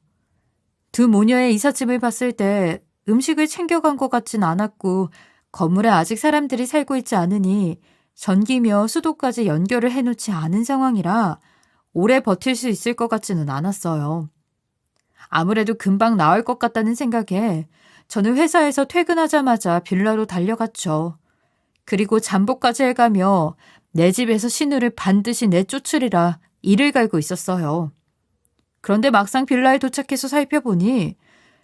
두 모녀의 이삿짐을 봤을 때 음식을 챙겨간 것 같진 않았고 건물에 아직 사람들이 살고 있지 않으니 전기며 수도까지 연결을 해놓지 않은 상황이라 오래 버틸 수 있을 것 같지는 않았어요. 아무래도 금방 나올 것 같다는 생각에 저는 회사에서 퇴근하자마자 빌라로 달려갔죠. 그리고 잠복까지 해가며 내 집에서 신우를 반드시 내쫓으리라 이를 갈고 있었어요. 그런데 막상 빌라에 도착해서 살펴보니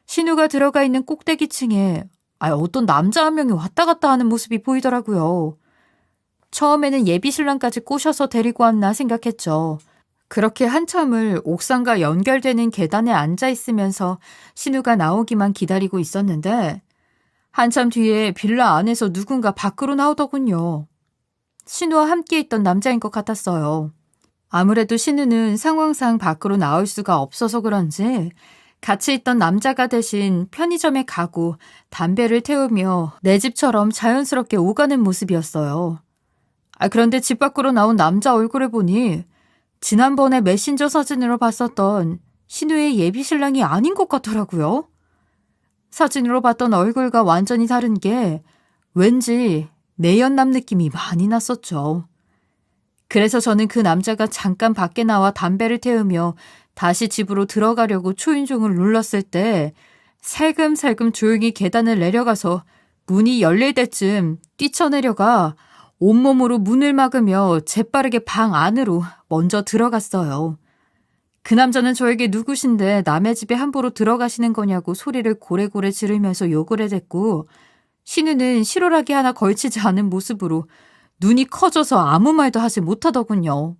신우가 들어가 있는 꼭대기층에 어떤 남자 한 명이 왔다 갔다 하는 모습이 보이더라고요. 처음에는 예비신랑까지 꼬셔서 데리고 왔나 생각했죠. 그렇게 한참을 옥상과 연결되는 계단에 앉아 있으면서 신우가 나오기만 기다리고 있었는데 한참 뒤에 빌라 안에서 누군가 밖으로 나오더군요. 신우와 함께 있던 남자인 것 같았어요. 아무래도 신우는 상황상 밖으로 나올 수가 없어서 그런지 같이 있던 남자가 대신 편의점에 가고 담배를 태우며 내 집처럼 자연스럽게 오가는 모습이었어요. 그런데 집 밖으로 나온 남자 얼굴을 보니 지난번에 메신저 사진으로 봤었던 신우의 예비신랑이 아닌 것 같더라고요. 사진으로 봤던 얼굴과 완전히 다른 게 왠지 내연남 느낌이 많이 났었죠. 그래서 저는 그 남자가 잠깐 밖에 나와 담배를 태우며 다시 집으로 들어가려고 초인종을 눌렀을 때 살금살금 조용히 계단을 내려가서 문이 열릴 때쯤 뛰쳐내려가 온몸으로 문을 막으며 재빠르게 방 안으로 먼저 들어갔어요. 그 남자는 저에게 누구신데 남의 집에 함부로 들어가시는 거냐고 소리를 고래고래 지르면서 욕을 해댔고 신우는 실오라기 하나 걸치지 않은 모습으로 눈이 커져서 아무 말도 하지 못하더군요.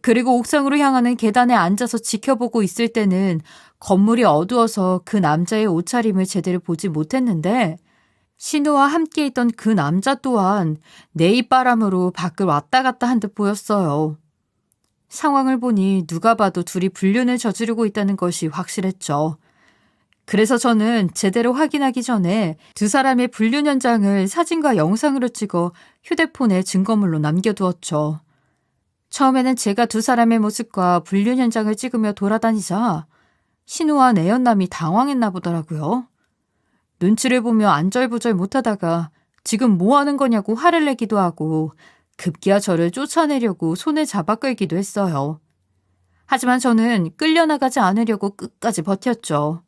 그리고 옥상으로 향하는 계단에 앉아서 지켜보고 있을 때는 건물이 어두워서 그 남자의 옷차림을 제대로 보지 못했는데 신우와 함께 있던 그 남자 또한 내입바람으로 밖을 왔다 갔다 한 듯 보였어요. 상황을 보니 누가 봐도 둘이 불륜을 저지르고 있다는 것이 확실했죠. 그래서 저는 제대로 확인하기 전에 두 사람의 불륜 현장을 사진과 영상으로 찍어 휴대폰에 증거물로 남겨두었죠. 처음에는 제가 두 사람의 모습과 불륜 현장을 찍으며 돌아다니자 신우와 내연남이 당황했나 보더라고요. 눈치를 보며 안절부절 못하다가 지금 뭐 하는 거냐고 화를 내기도 하고 급기야 저를 쫓아내려고 손을 잡아 끌기도 했어요. 하지만 저는 끌려나가지 않으려고 끝까지 버텼죠.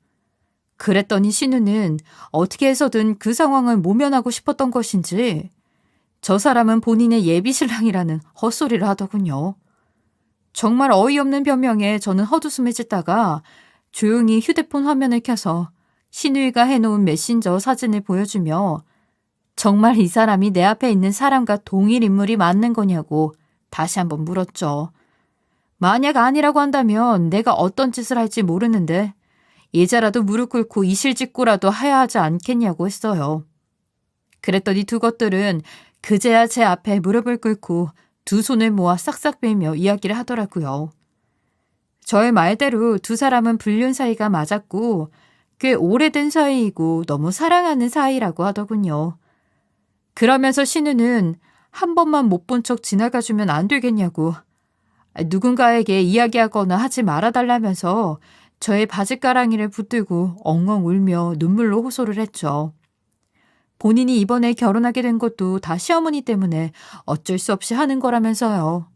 그랬더니 신우는 어떻게 해서든 그 상황을 모면하고 싶었던 것인지 저 사람은 본인의 예비 신랑이라는 헛소리를 하더군요. 정말 어이없는 변명에 저는 헛웃음을 짓다가 조용히 휴대폰 화면을 켜서 신우이가 해놓은 메신저 사진을 보여주며 정말 이 사람이 내 앞에 있는 사람과 동일 인물이 맞는 거냐고 다시 한번 물었죠. 만약 아니라고 한다면 내가 어떤 짓을 할지 모르는데 이제라도 무릎 꿇고 이실직고라도 해야 하지 않겠냐고 했어요. 그랬더니 두 것들은 그제야 제 앞에 무릎을 꿇고 두 손을 모아 싹싹 빌며 이야기를 하더라고요. 저의 말대로 두 사람은 불륜 사이가 맞았고 꽤 오래된 사이이고 너무 사랑하는 사이라고 하더군요. 그러면서 신우는 한 번만 못 본 척 지나가주면 안 되겠냐고 누군가에게 이야기하거나 하지 말아달라면서 저의 바짓가랑이를 붙들고 엉엉 울며 눈물로 호소를 했죠. 본인이 이번에 결혼하게 된 것도 다 시어머니 때문에 어쩔 수 없이 하는 거라면서요.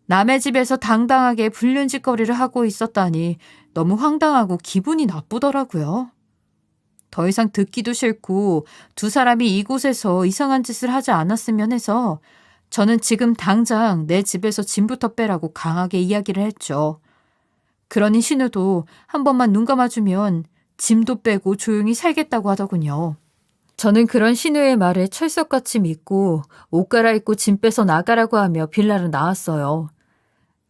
남의 집에서 당당하게 불륜짓거리를 하고 있었다니 너무 황당하고 기분이 나쁘더라고요. 더 이상 듣기도 싫고 두 사람이 이곳에서 이상한 짓을 하지 않았으면 해서 저는 지금 당장 내 집에서 짐부터 빼라고 강하게 이야기를 했죠. 그러니 신우도 한 번만 눈 감아주면 짐도 빼고 조용히 살겠다고 하더군요. 저는 그런 신우의 말에 철석같이 믿고 옷 갈아입고 짐 빼서 나가라고 하며 빌라로 나왔어요.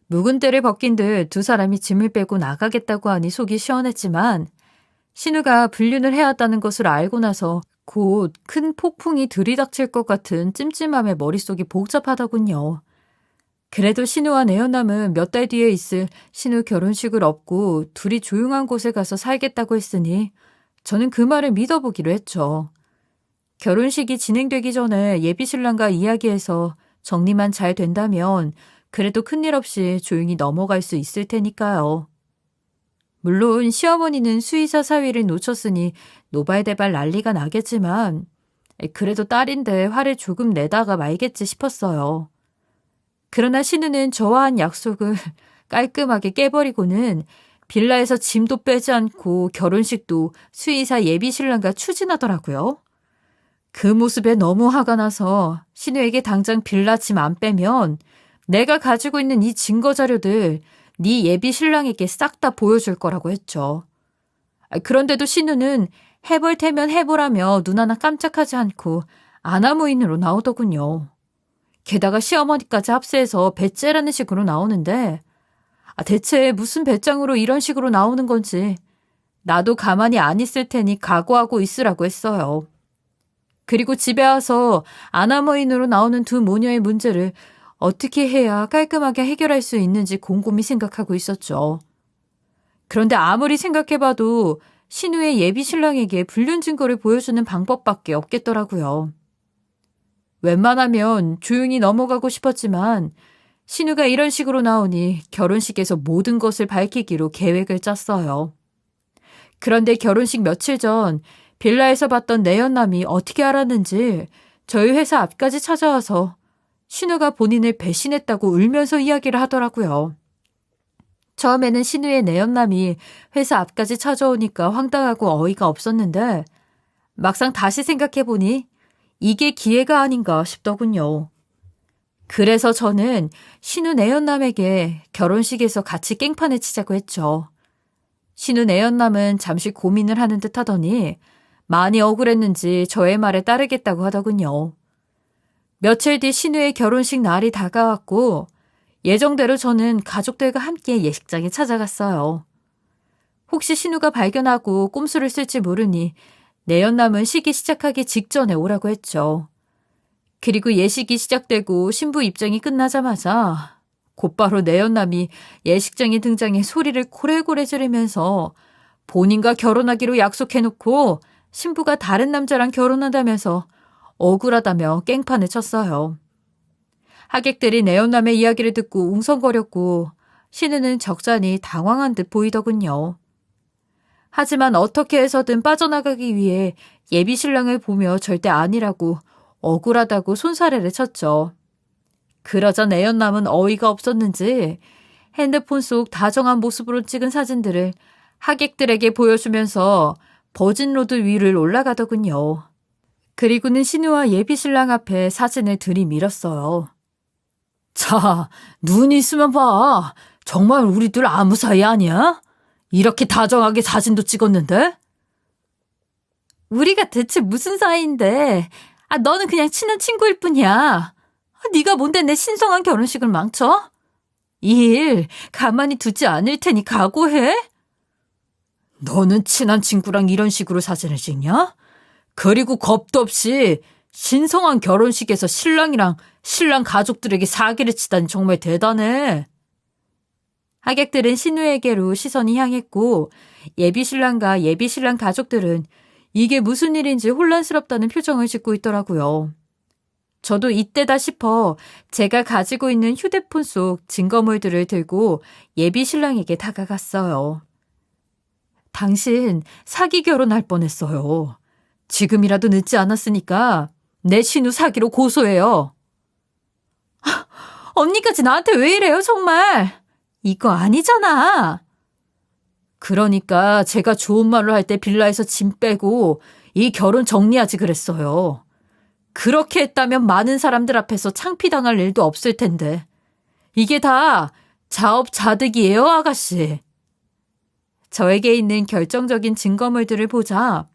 묵은 때를 벗긴 듯 두 사람이 짐을 빼고 나가겠다고 하니 속이 시원했지만 신우가 불륜을 해왔다는 것을 알고 나서 곧 큰 폭풍이 들이닥칠 것 같은 찜찜함에 머릿속이 복잡하더군요. 그래도 신우와 내연남은 몇 달 뒤에 있을 신우 결혼식을 업고 둘이 조용한 곳에 가서 살겠다고 했으니 저는 그 말을 믿어보기로 했죠. 결혼식이 진행되기 전에 예비신랑과 이야기해서 정리만 잘 된다면 그래도 큰일 없이 조용히 넘어갈 수 있을 테니까요. 물론 시어머니는 수의사 사위를 놓쳤으니 노발대발 난리가 나겠지만 그래도 딸인데 화를 조금 내다가 말겠지 싶었어요. 그러나 신우는 저와 한 약속을 깔끔하게 깨버리고는 빌라에서 짐도 빼지 않고 결혼식도 수의사 예비신랑과 추진하더라고요. 그 모습에 너무 화가 나서 신우에게 당장 빌라 짐 안 빼면 내가 가지고 있는 이 증거 자료들 네 예비 신랑에게 싹 다 보여줄 거라고 했죠. 그런데도 신우는 해볼 테면 해보라며 눈 하나 깜짝하지 않고 아나무인으로 나오더군요. 게다가 시어머니까지 합세해서 배째라는 식으로 나오는데 대체 무슨 배짱으로 이런 식으로 나오는 건지 나도 가만히 안 있을 테니 각오하고 있으라고 했어요. 그리고 집에 와서 아나무인으로 나오는 두 모녀의 문제를 어떻게 해야 깔끔하게 해결할 수 있는지 곰곰이 생각하고 있었죠. 그런데 아무리 생각해봐도 신우의 예비 신랑에게 불륜 증거를 보여주는 방법밖에 없겠더라고요. 웬만하면 조용히 넘어가고 싶었지만 신우가 이런 식으로 나오니 결혼식에서 모든 것을 밝히기로 계획을 짰어요. 그런데 결혼식 며칠 전 빌라에서 봤던 내연남이 어떻게 알았는지 저희 회사 앞까지 찾아와서 신우가 본인을 배신했다고 울면서 이야기를 하더라고요. 처음에는 신우의 내연남이 회사 앞까지 찾아오니까 황당하고 어이가 없었는데 막상 다시 생각해보니 이게 기회가 아닌가 싶더군요. 그래서 저는 신우 내연남에게 결혼식에서 같이 깽판을 치자고 했죠. 신우 내연남은 잠시 고민을 하는 듯 하더니 많이 억울했는지 저의 말에 따르겠다고 하더군요. 며칠 뒤 신우의 결혼식 날이 다가왔고 예정대로 저는 가족들과 함께 예식장에 찾아갔어요. 혹시 신우가 발견하고 꼼수를 쓸지 모르니 내연남은 식이 시작하기 직전에 오라고 했죠. 그리고 예식이 시작되고 신부 입장이 끝나자마자 곧바로 내연남이 예식장에 등장해 소리를 고래고래 지르면서 본인과 결혼하기로 약속해놓고 신부가 다른 남자랑 결혼한다면서 억울하다며 깽판을 쳤어요. 하객들이 내연남의 이야기를 듣고 웅성거렸고 신우는 적잖이 당황한 듯 보이더군요. 하지만 어떻게 해서든 빠져나가기 위해 예비 신랑을 보며 절대 아니라고 억울하다고 손사래를 쳤죠. 그러자 내연남은 어이가 없었는지 핸드폰 속 다정한 모습으로 찍은 사진들을 하객들에게 보여주면서 버진로드 위를 올라가더군요. 그리고는 신우와 예비 신랑 앞에 사진을 들이밀었어요. 자, 눈 있으면 봐. 정말 우리들 아무 사이 아니야? 이렇게 다정하게 사진도 찍었는데? 우리가 대체 무슨 사이인데? 너는 그냥 친한 친구일 뿐이야. 네가 뭔데 내 신성한 결혼식을 망쳐? 이 일 가만히 두지 않을 테니 각오해. 너는 친한 친구랑 이런 식으로 사진을 찍냐? 그리고 겁도 없이 신성한 결혼식에서 신랑이랑 신랑 가족들에게 사기를 치다니 정말 대단해. 하객들은 신우에게로 시선이 향했고 예비 신랑과 예비 신랑 가족들은 이게 무슨 일인지 혼란스럽다는 표정을 짓고 있더라고요. 저도 이때다 싶어 제가 가지고 있는 휴대폰 속 증거물들을 들고 예비 신랑에게 다가갔어요. 당신 사기 결혼할 뻔했어요. 지금이라도 늦지 않았으니까 내 신우 사기로 고소해요. 언니까지 나한테 왜 이래요, 정말? 이거 아니잖아. 그러니까 제가 좋은 말로 할 때 빌라에서 짐 빼고 이 결혼 정리하지 그랬어요. 그렇게 했다면 많은 사람들 앞에서 창피당할 일도 없을 텐데. 이게 다 자업자득이에요, 아가씨. 저에게 있는 결정적인 증거물들을 보자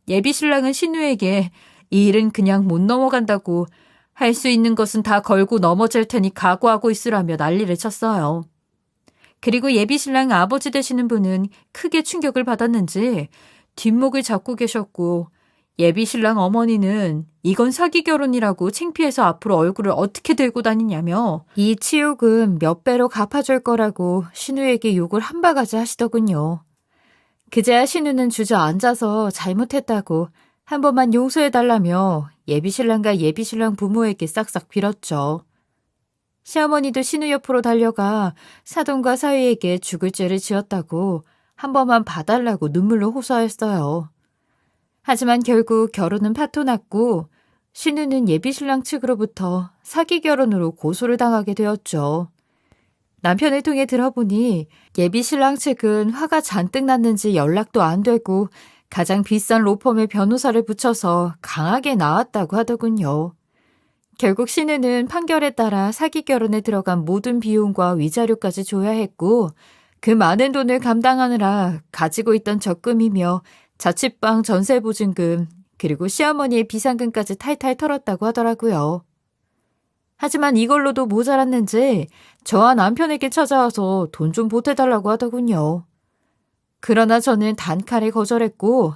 예비 신랑은 신우에게 이 일은 그냥 못 넘어간다고 할 수 있는 것은 다 걸고 넘어질 테니 각오하고 있으라며 난리를 쳤어요. 그리고 예비 신랑 아버지 되시는 분은 크게 충격을 받았는지 뒷목을 잡고 계셨고 예비 신랑 어머니는 이건 사기 결혼이라고 창피해서 앞으로 얼굴을 어떻게 들고 다니냐며 이 치욕은 몇 배로 갚아줄 거라고 신우에게 욕을 한 바가지 하시더군요. 그제야 신우는 주저앉아서 잘못했다고 한 번만 용서해달라며 예비 신랑과 예비 신랑 부모에게 싹싹 빌었죠. 시어머니도 신우 옆으로 달려가 사돈과 사위에게 죽을 죄를 지었다고 한 번만 봐달라고 눈물로 호소했어요. 하지만 결국 결혼은 파토났고 신우는 예비 신랑 측으로부터 사기 결혼으로 고소를 당하게 되었죠. 남편을 통해 들어보니 예비 신랑 측은 화가 잔뜩 났는지 연락도 안 되고 가장 비싼 로펌의 변호사를 붙여서 강하게 나왔다고 하더군요. 결국 신우는 판결에 따라 사기 결혼에 들어간 모든 비용과 위자료까지 줘야 했고 그 많은 돈을 감당하느라 가지고 있던 적금이며 자취방 전세보증금 그리고 시어머니의 비상금까지 탈탈 털었다고 하더라고요. 하지만 이걸로도 모자랐는지 저와 남편에게 찾아와서 돈 좀 보태달라고 하더군요. 그러나 저는 단칼에 거절했고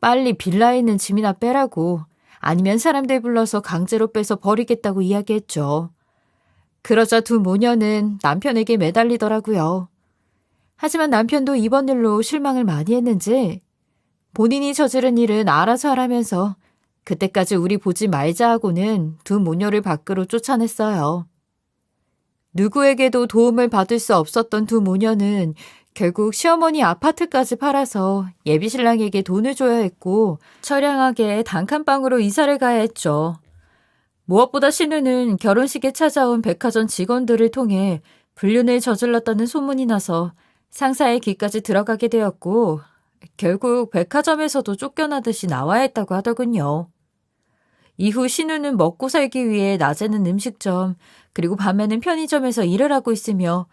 빨리 빌라에 있는 짐이나 빼라고 아니면 사람들 불러서 강제로 빼서 버리겠다고 이야기했죠. 그러자 두 모녀는 남편에게 매달리더라고요. 하지만 남편도 이번 일로 실망을 많이 했는지 본인이 저지른 일은 알아서 하라면서 그때까지 우리 보지 말자 하고는 두 모녀를 밖으로 쫓아냈어요. 누구에게도 도움을 받을 수 없었던 두 모녀는 결국 시어머니 아파트까지 팔아서 예비 신랑에게 돈을 줘야 했고 처량하게 단칸방으로 이사를 가야 했죠. 무엇보다 신우는 결혼식에 찾아온 백화점 직원들을 통해 불륜을 저질렀다는 소문이 나서 상사의 귀까지 들어가게 되었고 결국 백화점에서도 쫓겨나듯이 나와야 했다고 하더군요. 이후 신우는 먹고 살기 위해 낮에는 음식점 그리고 밤에는 편의점에서 일을 하고 있으며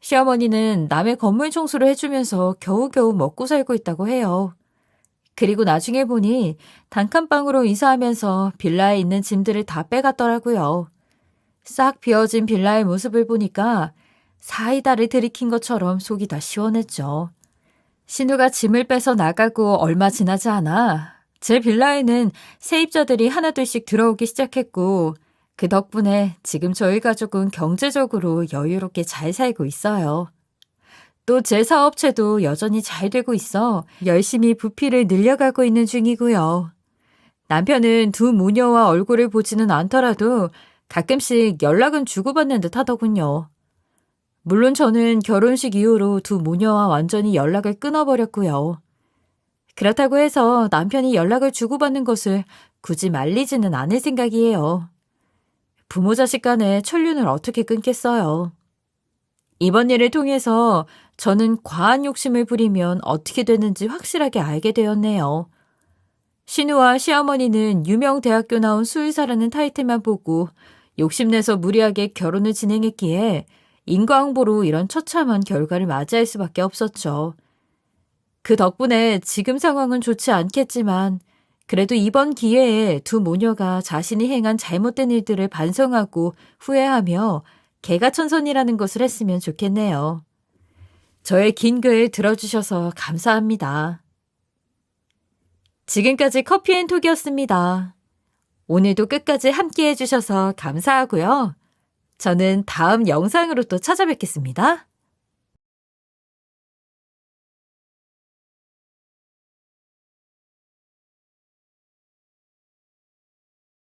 시어머니는 남의 건물 청소를 해주면서 겨우겨우 먹고 살고 있다고 해요. 그리고 나중에 보니 단칸방으로 이사하면서 빌라에 있는 짐들을 다 빼갔더라고요. 싹 비어진 빌라의 모습을 보니까 사이다를 들이킨 것처럼 속이 다 시원했죠. 신우가 짐을 빼서 나가고 얼마 지나지 않아 제 빌라에는 세입자들이 하나둘씩 들어오기 시작했고 그 덕분에 지금 저희 가족은 경제적으로 여유롭게 잘 살고 있어요. 또 제 사업체도 여전히 잘 되고 있어 열심히 부피를 늘려가고 있는 중이고요. 남편은 두 모녀와 얼굴을 보지는 않더라도 가끔씩 연락은 주고받는 듯 하더군요. 물론 저는 결혼식 이후로 두 모녀와 완전히 연락을 끊어버렸고요. 그렇다고 해서 남편이 연락을 주고받는 것을 굳이 말리지는 않을 생각이에요. 부모 자식 간의 천륜을 어떻게 끊겠어요. 이번 일을 통해서 저는 과한 욕심을 부리면 어떻게 되는지 확실하게 알게 되었네요. 신우와 시어머니는 유명 대학교 나온 수의사라는 타이틀만 보고 욕심내서 무리하게 결혼을 진행했기에 인과응보로 이런 처참한 결과를 맞이할 수밖에 없었죠. 그 덕분에 지금 상황은 좋지 않겠지만 그래도 이번 기회에 두 모녀가 자신이 행한 잘못된 일들을 반성하고 후회하며 개가천선이라는 것을 했으면 좋겠네요. 저의 긴 글 들어주셔서 감사합니다. 지금까지 커피앤톡이었습니다. 오늘도 끝까지 함께 해주셔서 감사하고요. 저는 다음 영상으로 또 찾아뵙겠습니다.